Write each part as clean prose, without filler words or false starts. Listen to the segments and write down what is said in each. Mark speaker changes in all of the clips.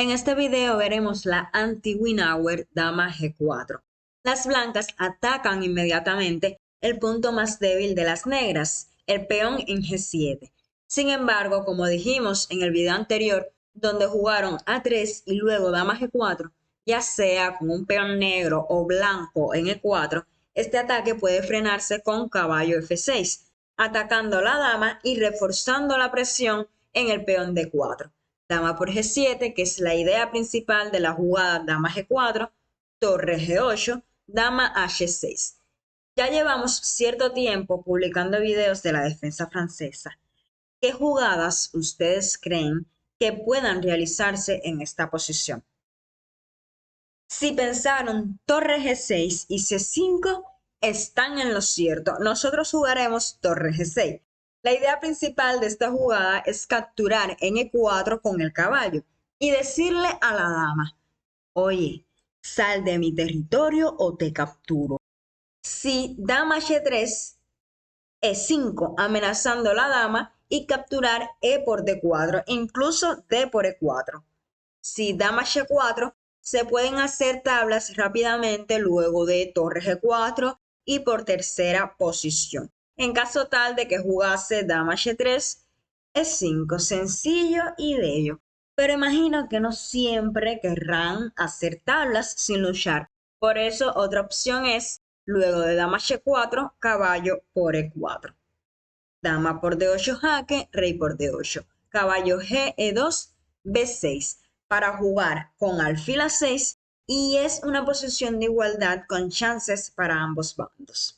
Speaker 1: En este video veremos la anti-Winauer dama G4. Las blancas atacan inmediatamente el punto más débil de las negras, el peón en G7. Sin embargo, como dijimos en el video anterior, donde jugaron A3 y luego dama G4, ya sea con un peón negro o blanco en E4, este ataque puede frenarse con caballo F6, atacando la dama y reforzando la presión en el peón D4. Dama por G7, que es la idea principal de la jugada dama G4, torre G8, dama H6. Ya llevamos cierto tiempo publicando videos de la defensa francesa. ¿Qué jugadas ustedes creen que puedan realizarse en esta posición? Si pensaron torre G6 y C5, están en lo cierto. Nosotros jugaremos torre G6. La idea principal de esta jugada es capturar en E4 con el caballo y decirle a la dama, oye, sal de mi territorio o te capturo. Si dama G3, E5, amenazando a la dama y capturar E por D4, incluso D por E4. Si dama G4, se pueden hacer tablas rápidamente luego de torre G4 y por tercera posición. En caso tal de que jugase dama G3, E5, sencillo y bello. Pero imagino que no siempre querrán hacer tablas sin luchar. Por eso otra opción es, luego de dama G4, caballo por E4. Dama por D8 jaque, rey por D8. Caballo G, E2, B6. Para jugar con alfil A6 y es una posición de igualdad con chances para ambos bandos.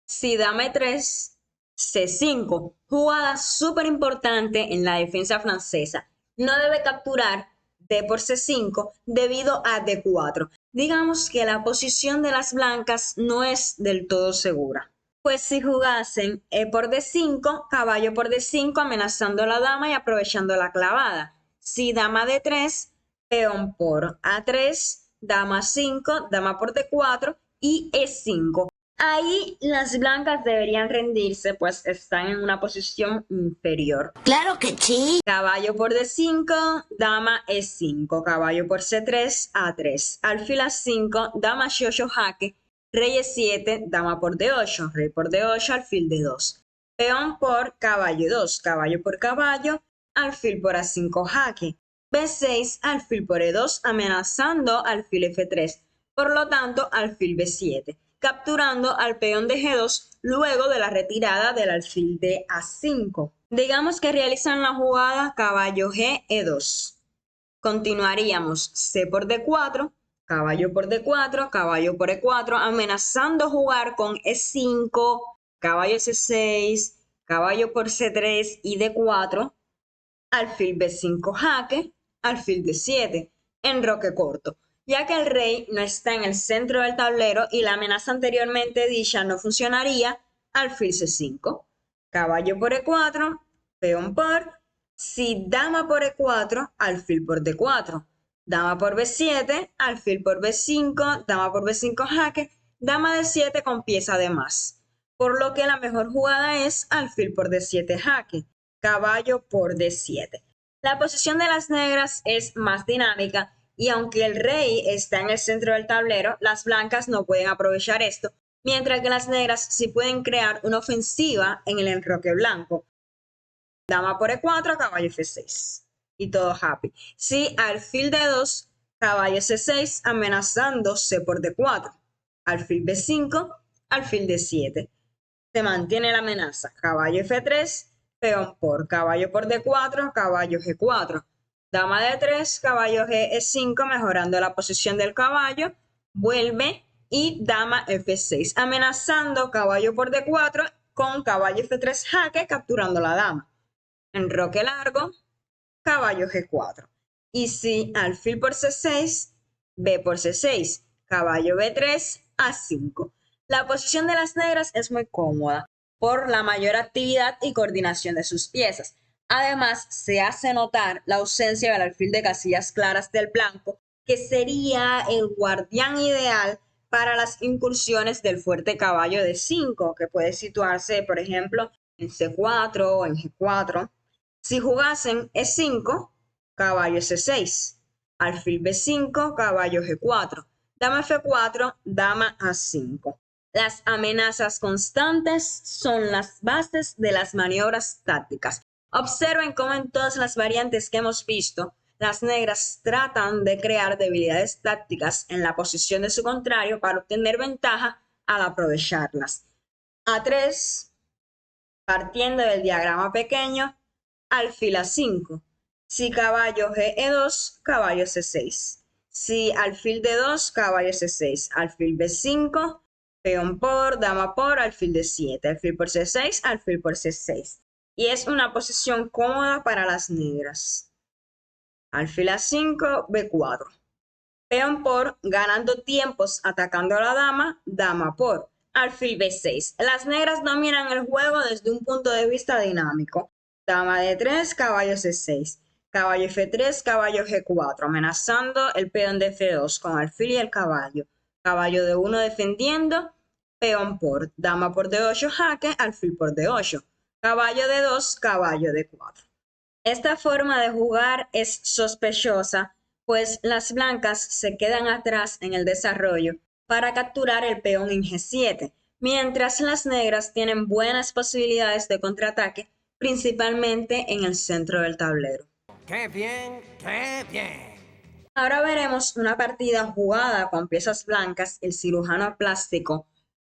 Speaker 1: Si dama E3, C5, jugada súper importante en la defensa francesa. No debe capturar D por C5 debido a D4. Digamos que la posición de las blancas no es del todo segura. Pues si jugasen E por D5, caballo por D5 amenazando a la dama y aprovechando la clavada. Si dama D3, peón por A3, dama 5, dama por D4 y E5. Ahí las blancas deberían rendirse, pues están en una posición inferior.
Speaker 2: ¡Claro que sí!
Speaker 1: Caballo por D5, dama E5, caballo por C3, A3, alfil A5, dama G8 jaque, rey E7, dama por D8, rey por D8, alfil D2, peón por caballo 2, caballo por caballo, alfil por A5 jaque, B6, alfil por E2, amenazando alfil F3, por lo tanto alfil B7, capturando al peón de G2 luego de la retirada del alfil de A5. Digamos que realizan la jugada caballo G, E2. Continuaríamos C por D4, caballo por D4, caballo por E4, amenazando jugar con E5, caballo C6, caballo por C3 y D4, alfil B5 jaque, alfil D7, enroque corto, ya que el rey no está en el centro del tablero y la amenaza anteriormente dicha no funcionaría, alfil C5, caballo por E4, peón por, si dama por E4, alfil por D4, dama por B7, alfil por B5, dama por B5 jaque, dama D7 con pieza de más, por lo que la mejor jugada es alfil por D7 jaque, caballo por D7. La posición de las negras es más dinámica y aunque el rey está en el centro del tablero, las blancas no pueden aprovechar esto, mientras que las negras sí pueden crear una ofensiva en el enroque blanco. Dama por E4, caballo F6 y todo happy. Si alfil D2, caballo C6 amenazando C por D4, alfil B5, alfil D7. Se mantiene la amenaza, caballo F3, peón por, caballo por D4, caballo G4, dama D3, caballo G, E5, mejorando la posición del caballo, vuelve y dama F6, amenazando caballo por D4 con caballo F3 jaque, capturando la dama. Enroque largo, caballo G4. Y si alfil por C6, B por C6, caballo B3, A5. La posición de las negras es muy cómoda por la mayor actividad y coordinación de sus piezas. Además, se hace notar la ausencia del alfil de casillas claras del blanco, que sería el guardián ideal para las incursiones del fuerte caballo de 5, que puede situarse, por ejemplo, en C4 o en G4. Si jugasen E5, caballo C6, alfil B5, caballo G4, dama F4, dama A5. Las amenazas constantes son las bases de las maniobras tácticas. Observen cómo en todas las variantes que hemos visto, las negras tratan de crear debilidades tácticas en la posición de su contrario para obtener ventaja al aprovecharlas. A3, partiendo del diagrama pequeño, alfil A5. Si caballo G2, caballo C6. Si alfil D2, caballo C6. Alfil B5, peón por, dama por, alfil D7. Alfil por C6, alfil por C6. Y es una posición cómoda para las negras. Alfil A5, B4. Peón por, ganando tiempos atacando a la dama, dama por. Alfil B6. Las negras dominan el juego desde un punto de vista dinámico. Dama D3, caballo C6. Caballo F3, caballo G4, amenazando el peón de F2 con alfil y el caballo. Caballo D1 defendiendo, peón por, dama por D8, jaque, alfil por D8. Caballo D2, caballo D4. Esta forma de jugar es sospechosa, pues las blancas se quedan atrás en el desarrollo para capturar el peón en G7, mientras las negras tienen buenas posibilidades de contraataque, principalmente en el centro del tablero.
Speaker 2: ¡Qué bien, qué bien!
Speaker 1: Ahora veremos una partida jugada con piezas blancas, el cirujano plástico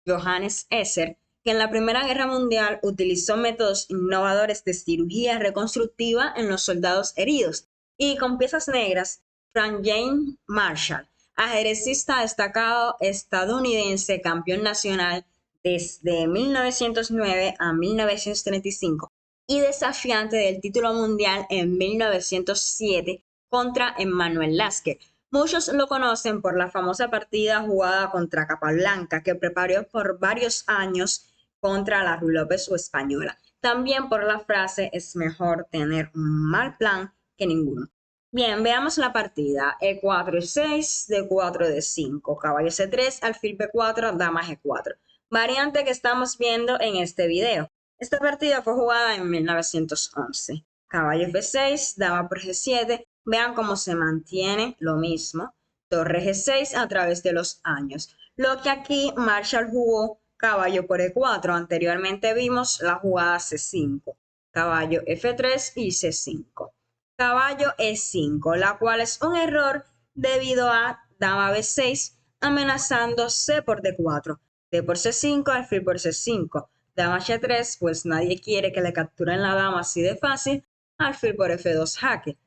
Speaker 1: Johannes Esser, que en la Primera Guerra Mundial utilizó métodos innovadores de cirugía reconstructiva en los soldados heridos, y con piezas negras, Frank James Marshall, ajedrecista destacado estadounidense, campeón nacional desde 1909 a 1935 y desafiante del título mundial en 1907 contra Emmanuel Lasker. Muchos lo conocen por la famosa partida jugada contra Capablanca, que preparó por varios años contra la Ruy López o Española. También por la frase es mejor tener un mal plan que ninguno. Bien, veamos la partida. E4, E6, D4, D5, caballo C3, alfil B4, dama G4. Variante que estamos viendo en este video. Esta partida fue jugada en 1911. Caballo F6, dama por G7. Vean cómo se mantiene lo mismo. Torre G6 a través de los años. Lo que aquí Marshall jugó caballo por E4. Anteriormente vimos la jugada C5. Caballo F3 y C5. Caballo E5, la cual es un error debido a dama B6 amenazando C por D4. D por C5, alfil por C5. Dama G3, pues nadie quiere que le capturen la dama así de fácil. Alfil por F2, jaque.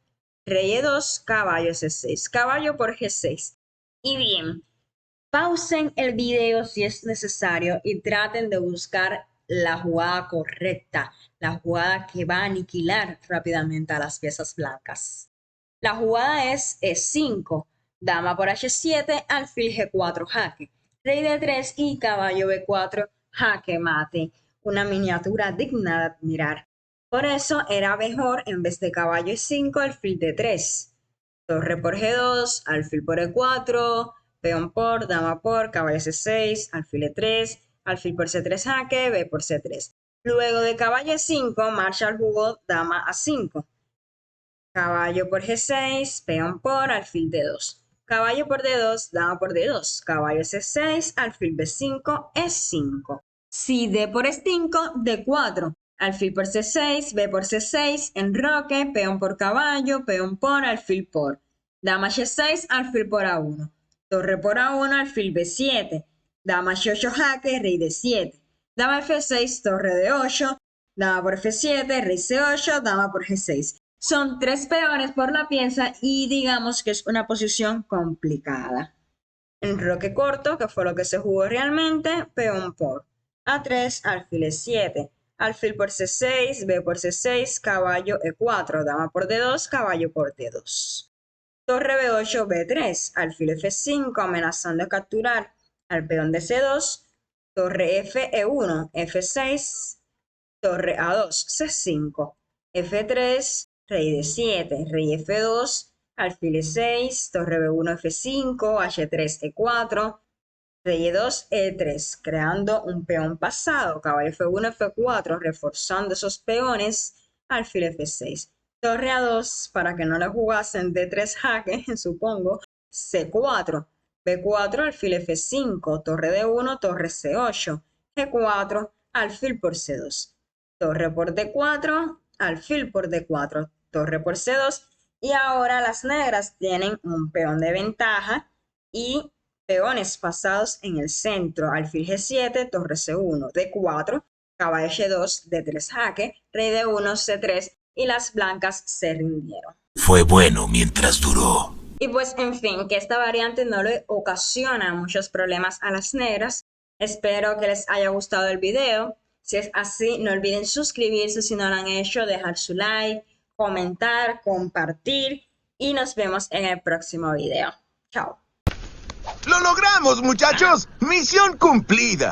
Speaker 1: Rey E2, caballo C6, caballo por G6. Y bien, pausen el video si es necesario y traten de buscar la jugada correcta, la jugada que va a aniquilar rápidamente a las piezas blancas. La jugada es E5, dama por H7, alfil G4, jaque. Rey D3 y caballo B4, jaque mate. Una miniatura digna de admirar. Por eso era mejor, en vez de caballo E5, alfil D3. Torre por G2, alfil por E4, peón por, dama por, caballo C6, alfil E3, alfil por C3 jaque, B por C3. Luego de caballo E5, Marshall jugó dama A5. Caballo por G6, peón por, alfil D2. Caballo por D2, dama por D2. Caballo C6, alfil B5, E5. Si D por E5, D4. Alfil por C6, B por C6, enroque, peón por caballo, peón por, alfil por. Dama G6, alfil por A1. Torre por A1, alfil B7. Dama G8 jaque, rey D7. Dama F6, torre D8. Dama por F7, rey C8, dama por G6. Son 3 peones por la pieza y digamos que es una posición complicada. Enroque corto, que fue lo que se jugó realmente, peón por A3, alfil E7, alfil por C6, B por C6, caballo E4, dama por D2, caballo por D2. Torre B8, B3, alfil F5, amenazando capturar al peón de C2, torre F, E1, F6, torre A2, C5, F3, rey D7, rey F2, alfil E6, torre B1, F5, H3, E4, rey E2, E3, creando un peón pasado, caballo F1, F4, reforzando esos peones, alfil F6, Torre A2, para que no le jugasen D3 jaque, supongo. C4. B4, alfil F5. Torre D1, torre C8. G4, alfil por C2. Torre por D4, alfil por D4. Torre por C2. Y ahora las negras tienen un peón de ventaja y peones pasados en el centro. Alfil G7, torre C1, D4, caballo G2, D3 jaque, rey D1, C3 y las blancas se rindieron.
Speaker 3: Fue bueno mientras duró.
Speaker 1: Y pues en fin, que esta variante no le ocasiona muchos problemas a las negras. Espero que les haya gustado el video. Si es así, no olviden suscribirse si no lo han hecho, dejar su like, comentar, compartir y nos vemos en el próximo video. Chao.
Speaker 4: ¡Lo logramos, muchachos! ¡Misión cumplida!